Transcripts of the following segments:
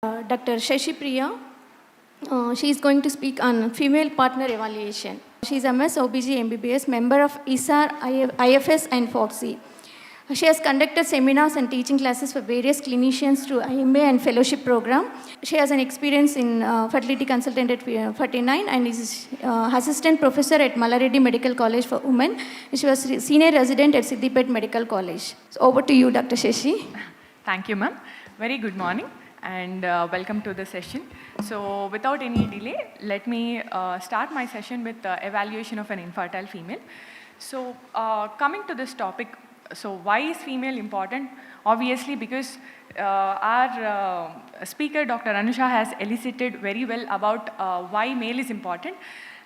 Dr. Sasi Priya. She is going to speak on female partner evaluation. She is MS, OBG, MBBS, member of ISAR, IFS and FOXY. She has conducted seminars and teaching classes for various clinicians through IMA and fellowship program. She has an experience in fertility consultant at FERTYGNAN and is assistant professor at Malareddy Medical College for Women. She was senior resident at Siddipet Medical College. So over to you, Dr. Sasi. Thank you, ma'am. Very good morning and welcome to the session. So without any delay, let me start my session with the evaluation of an infertile female. So coming to this topic, so why is female important? Obviously because our speaker, Dr. Anusha, has elicited very well about why male is important.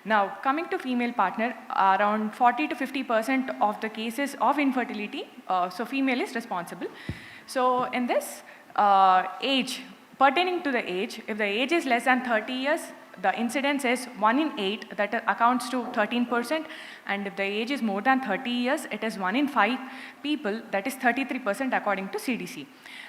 Now, coming to female partner, around 40 to 50% of the cases of infertility, so female is responsible. So in this age, pertaining to the age, if the age is less than 30 years, the incidence is 1 in 8, that accounts to 13%, and if the age is more than 30 years, it is 1 in 5 people, that is 33% according to CDC.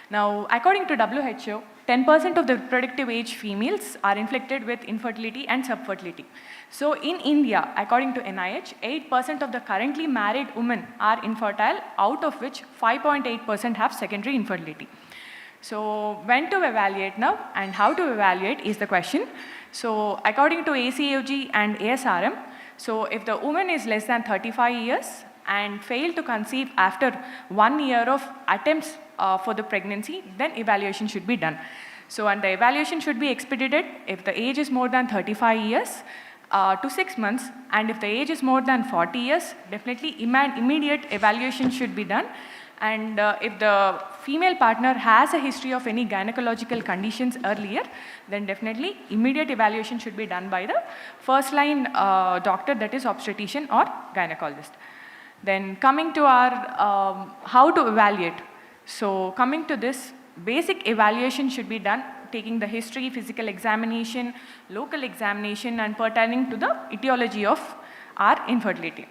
Now, according to WHO, 10% of the reproductive age females are inflicted with infertility and subfertility. So in India, according to NIH, 8% of the currently married women are infertile, out of which 5.8% have secondary infertility. So when to evaluate now and how to evaluate is the question. So according to ACOG and ASRM, so if the woman is less than 35 years and fail to conceive after 1 year of attempts for the pregnancy, then evaluation should be done. So and the evaluation should be expedited if the age is more than 35 years to 6 months, and if the age is more than 40 years, definitely immediate evaluation should be done. And if the female partner has a history of any gynecological conditions earlier, then definitely immediate evaluation should be done by the first line doctor, that is obstetrician or gynecologist. Then coming to our how to evaluate. So coming to this, basic evaluation should be done taking the history, physical examination, local examination, and pertaining to the etiology of our infertility.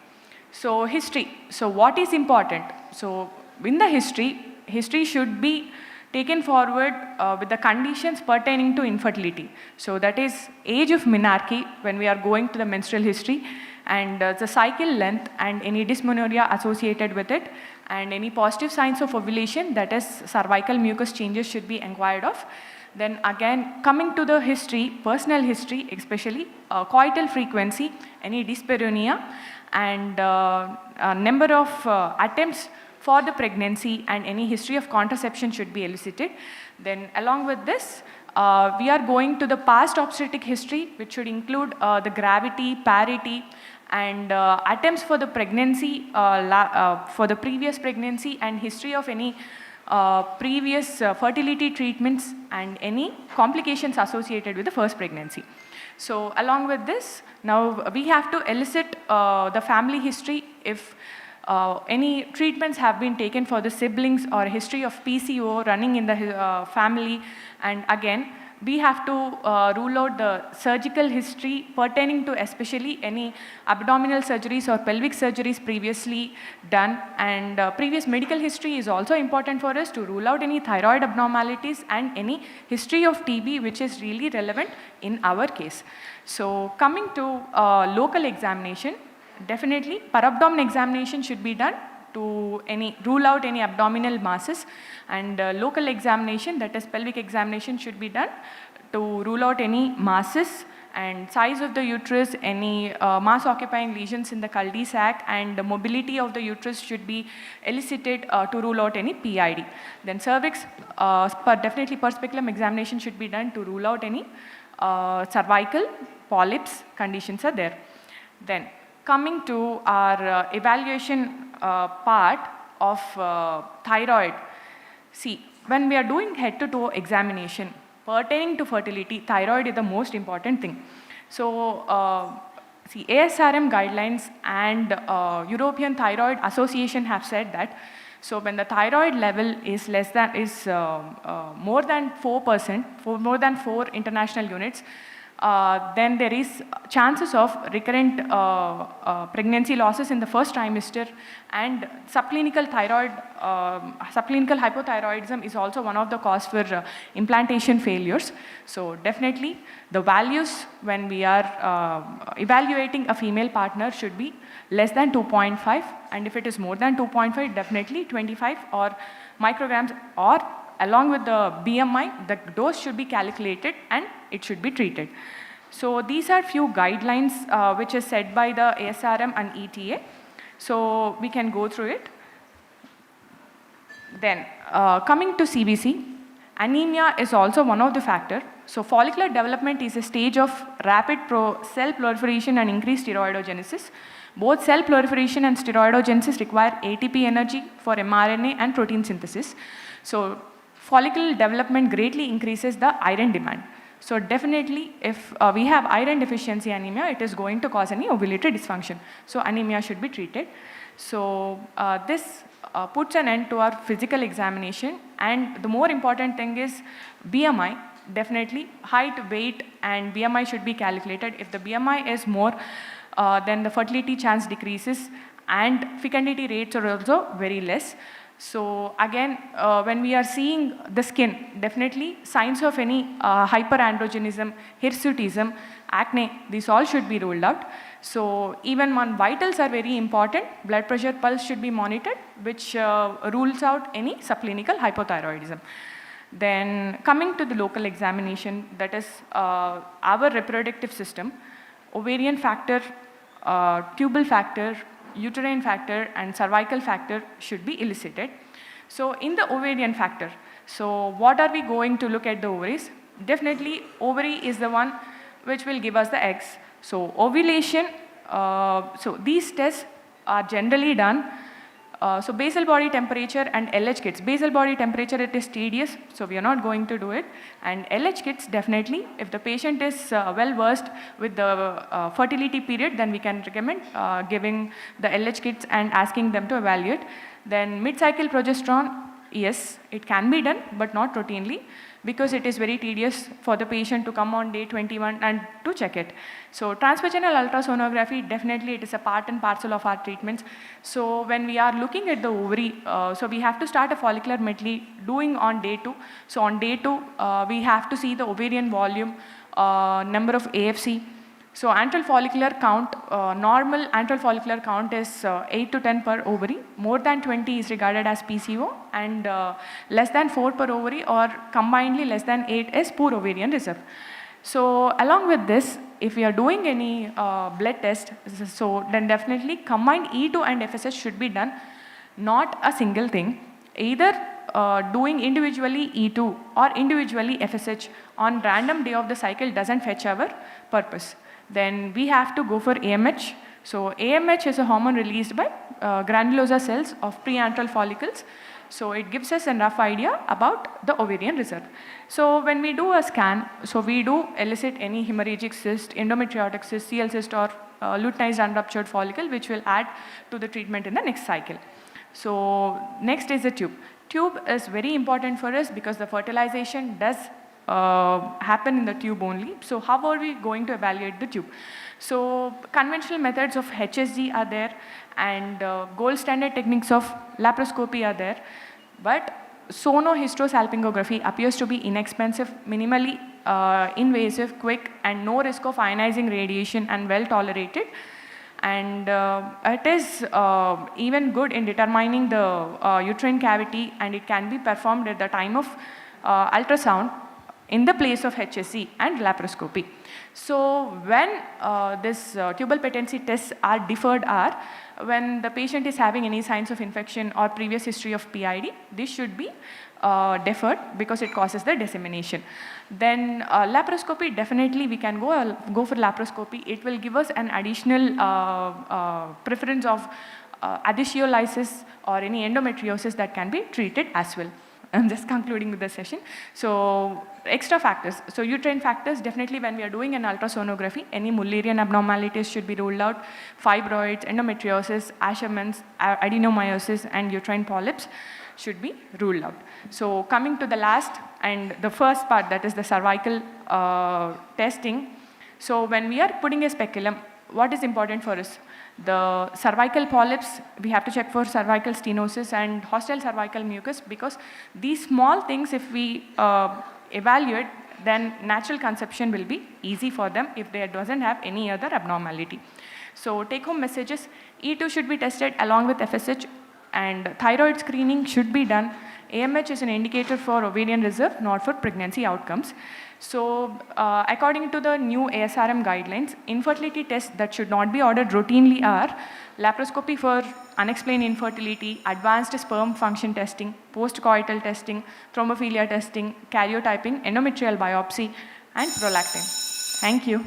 So history. So what is important? So in the history should be taken forward with the conditions pertaining to infertility. So that is age of menarche when we are going to the menstrual history, and the cycle length and any dysmenorrhea associated with it, and any positive signs of ovulation, that is cervical mucus changes, should be inquired of. Then again, coming to the history, personal history, especially coital frequency, any dyspareunia, and number of attempts for the pregnancy, and any history of contraception should be elicited. Then along with this, we are going to the past obstetric history, which should include the gravity, parity, and attempts for the pregnancy, for the previous pregnancy, and history of any previous fertility treatments and any complications associated with the first pregnancy. So along with this, now we have to elicit the family history if any treatments have been taken for the siblings or history of PCO running in the family, and again we have to rule out the surgical history pertaining to especially any abdominal surgeries or pelvic surgeries previously done, and previous medical history is also important for us to rule out any thyroid abnormalities and any history of TB, which is really relevant in our case. So coming to local examination, definitely per-abdomen examination should be done to rule out any abdominal masses, and local examination, that is pelvic examination, should be done to rule out any masses and size of the uterus, any mass occupying lesions in the cul-de-sac, and the mobility of the uterus should be elicited to rule out any PID. Then cervix, definitely per speculum examination should be done to rule out any cervical polyps conditions are there. Then coming to our evaluation part of thyroid. See, when we are doing head-to-toe examination pertaining to fertility, thyroid is the most important thing. So, see, ASRM guidelines and European Thyroid Association have said that, so when the thyroid level is more than 4%, more than 4 international units, then there is chances of recurrent pregnancy losses in the first trimester, and subclinical hypothyroidism is also one of the cause for implantation failures. So definitely the values when we are evaluating a female partner should be less than 2.5, and if it is more than 2.5, definitely 25 or micrograms, or along with the BMI, the dose should be calculated and it should be treated. So these are few guidelines which is set by the ASRM and ETA. So we can go through it. Then coming to CBC, anemia is also one of the factors. So follicular development is a stage of rapid cell proliferation and increased steroidogenesis. Both cell proliferation and steroidogenesis require ATP energy for mRNA and protein synthesis. So follicle development greatly increases the iron demand. So definitely if we have iron deficiency anemia, it is going to cause any ovulatory dysfunction. So anemia should be treated. So this puts an end to our physical examination, and the more important thing is BMI. Definitely height, weight and BMI should be calculated. If the BMI is more, then the fertility chance decreases and fecundity rates are also very less. So again, when we are seeing the skin, definitely signs of any hyperandrogenism, hirsutism, acne, these all should be ruled out. So even one vitals are very important. Blood pressure, pulse should be monitored, which rules out any subclinical hypothyroidism. Then coming to the local examination, that is our reproductive system, ovarian factor, tubal factor, uterine factor and cervical factor should be elicited. So in the ovarian factor, so what are we going to look at the ovaries? Definitely ovary is the one which will give us the eggs. So ovulation, so these tests are generally done. So basal body temperature and LH kits. Basal body temperature, it is tedious, so we are not going to do it. And LH kits, definitely, if the patient is well versed with the fertility period, then we can recommend giving the LH kits and asking them to evaluate. Then mid-cycle progesterone, yes, it can be done, but not routinely, because it is very tedious for the patient to come on day 21 and to check it. So transvaginal ultrasonography, definitely it is a part and parcel of our treatments. So when we are looking at the ovary, so we have to start a follicular medley doing on day 2. So on day 2, we have to see the ovarian volume, number of AFC. So antral follicular count, normal antral follicular count is 8 to 10 per ovary. More than 20 is regarded as PCO, and less than 4 per ovary or combinedly less than 8 is poor ovarian reserve. So along with this, if we are doing any blood test, so then definitely combined E2 and FSH should be done, not a single thing. Either doing individually E2 or individually FSH on random day of the cycle doesn't fetch our purpose. Then we have to go for AMH. So AMH is a hormone released by granulosa cells of preantral follicles. So it gives us a rough idea about the ovarian reserve. So when we do a scan, so we do elicit any hemorrhagic cyst, endometriotic cyst, CL cyst or luteinized unruptured follicle, which will add to the treatment in the next cycle. So next is the tube. Tube is very important for us because the fertilization does happen in the tube only. So how are we going to evaluate the tube? So conventional methods of HSG are there, and gold standard techniques of laparoscopy are there, but sonohysterosalpingography appears to be inexpensive, minimally invasive, quick and no risk of ionizing radiation and well tolerated. And it is even good in determining the uterine cavity, and it can be performed at the time of ultrasound in the place of HSC and laparoscopy. So when this tubal patency tests are deferred are when the patient is having any signs of infection or previous history of PID, this should be deferred because it causes the dissemination. Then laparoscopy, definitely we can go for laparoscopy. It will give us an additional preference of adhesiolysis or any endometriosis that can be treated as well. I'm just concluding with the session. So extra factors. So uterine factors, definitely when we are doing an ultrasonography, any Mullerian abnormalities should be ruled out. Fibroids, endometriosis, Asherman's, adenomyosis and uterine polyps should be ruled out. So coming to the last and the first part, that is the cervical testing. So when we are putting a speculum, what is important for us? The cervical polyps, we have to check for cervical stenosis and hostile cervical mucus, because these small things, if we evaluate, then natural conception will be easy for them if they doesn't have any other abnormality. So take home messages, E2 should be tested along with FSH, and thyroid screening should be done. AMH is an indicator for ovarian reserve, not for pregnancy outcomes. So according to the new ASRM guidelines, infertility tests that should not be ordered routinely are laparoscopy for unexplained infertility, advanced sperm function testing, postcoital testing, thrombophilia testing, karyotyping, endometrial biopsy, and prolactin. Thank you.